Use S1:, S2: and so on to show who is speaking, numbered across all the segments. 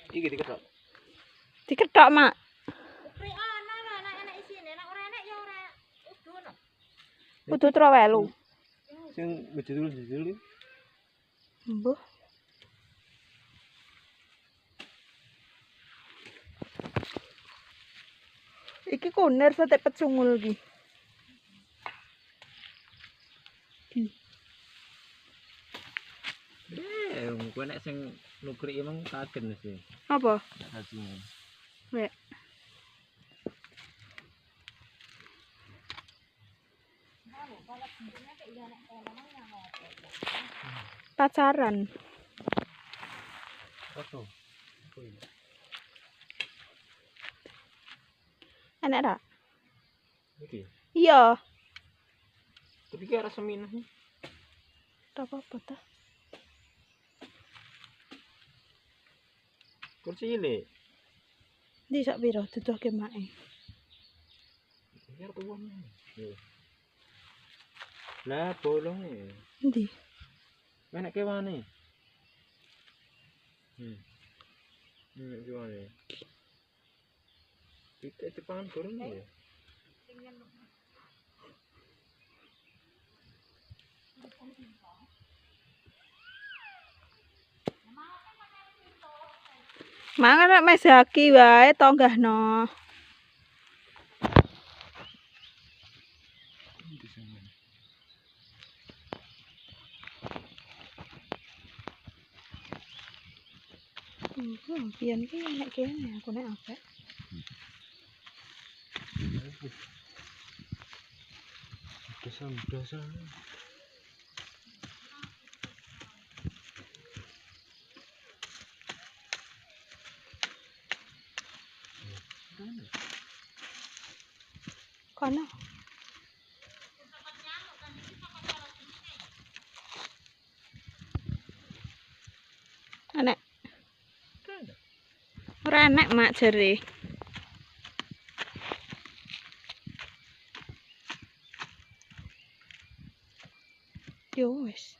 S1: Iki diketok.
S2: Diketok, Mak.
S3: Pri ana lho, enak isine, nek ora enak ya ora udu lho.
S2: Kudu trowelu.
S1: Sing ngejul-jul.
S2: Mbuh. Iki kunir sate pecungul iki.
S1: Kowe nek sing nukrik emang kagen sih.
S2: Apa?
S1: Kasine.
S2: Wek. Pacaran.
S1: Foto.
S2: Enak tak?
S1: Iki.
S2: Iya.
S1: Tapi ki ora seminah.
S2: Ora apa-apa ta.
S1: Kursi cilik.
S2: Ndi sak piro duduhke mae.
S1: Biar tuan. Lah bolong e.
S2: Ndi?
S1: Enak kewane. Enak kewane. Kita tepangan goreng ya.
S2: Mangan nek mesaki wae tonggahno. Pian ki nek kene aku nek apik.
S1: Dosa.
S2: Kono. Enak. Ora enak mak jere. Yo wis.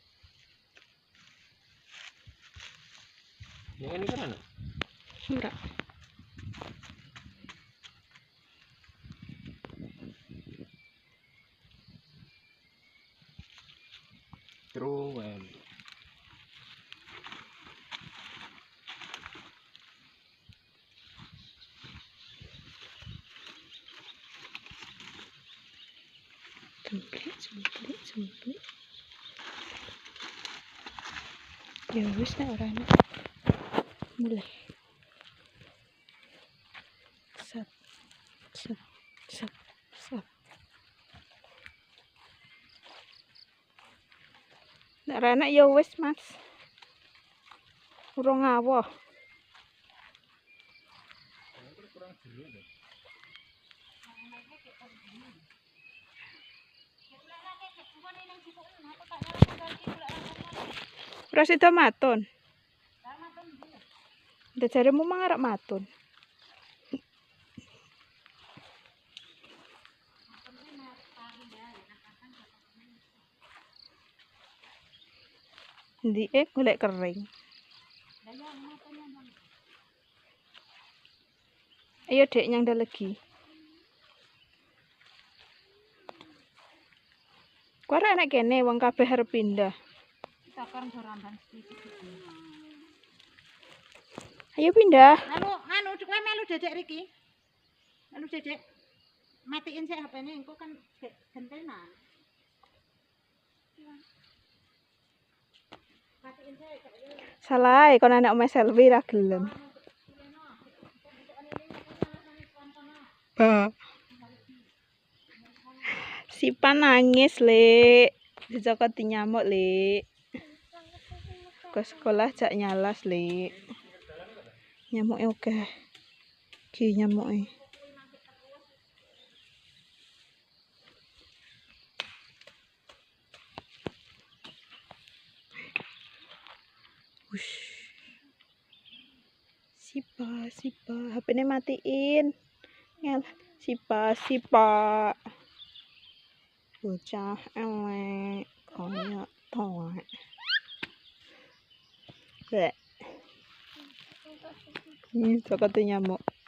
S1: Yang ini kan enak.
S2: Ora.
S1: Truwen.
S2: Jemplik. Ya wis nek ora enak. Mulai. Set. Nek ora enak ya wis, Mas. Urung awoh. Ora sida matun. Ndak jaremu mang arep matun. Ndike golek kering. Ayo Dek nyang lagi. Kok ora enak kene wong kabeh arep pindah.
S3: Takon joramban.
S2: Ayo pindah.
S3: Anu kowe melu dedek riki. Melu dedek. Matiin sik HP-ne engko kan gentenan. Matiin sik.
S2: Salah kon anak omae selfie ra gelem. Sipa nangis, Lek. Dicokoti nyamuk, Lek. Ke sekolah jak nyalas, Lek. Nyamuke akeh. Ki nyamuke. Wush. Sipa, HP-ne matiin. Ngel, sipa. Bocah elek, koyo toek. Lek. Cokote nyamuk.